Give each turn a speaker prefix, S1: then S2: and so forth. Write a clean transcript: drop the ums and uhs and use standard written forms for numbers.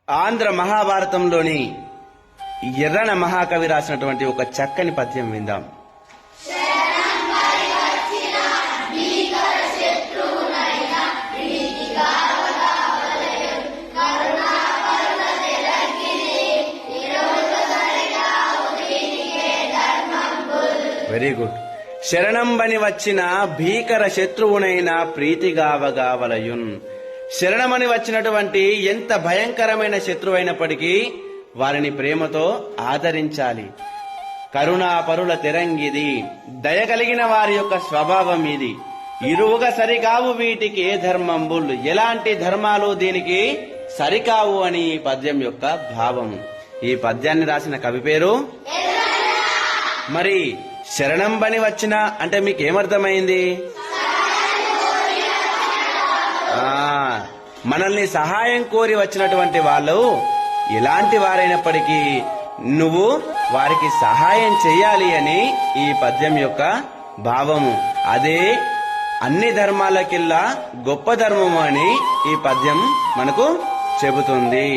S1: ఆంధ్ర మహాభారతంలోని ఎర్రన మహాకవి రాసినటువంటి ఒక చక్కని పద్యం విందాం. Very good. శరణంబని వచ్చిన భీకర శత్రువునైన ప్రీతిగావగావలయున్. శరణమని వచ్చినటువంటి ఎంత భయంకరమైన శత్రువైనప్పటికీ వారిని ప్రేమతో ఆదరించాలి. కరుణాపరుల తెరంగిది, దయగలిగిన వారి యొక్క స్వభావం ఇది. ఇరువుగా సరికావు వీటికి ఏ ధర్మంబుల్, ఎలాంటి ధర్మాలు దీనికి సరికావు అని ఈ పద్యం యొక్క భావం. ఈ పద్యాన్ని రాసిన కవి పేరు. మరి శరణంబని వచ్చిన అంటే మీకేమర్థమైంది? మనల్ని సహాయం కోరి వచ్చినటువంటి వాళ్ళు ఎలాంటి వారైనప్పటికీ నువ్వు వారికి సహాయం చెయ్యాలి అని ఈ పద్యం యొక్క భావము. అదే అన్ని ధర్మాలకిల్లా గొప్ప ధర్మము అని ఈ పద్యం మనకు చెబుతుంది.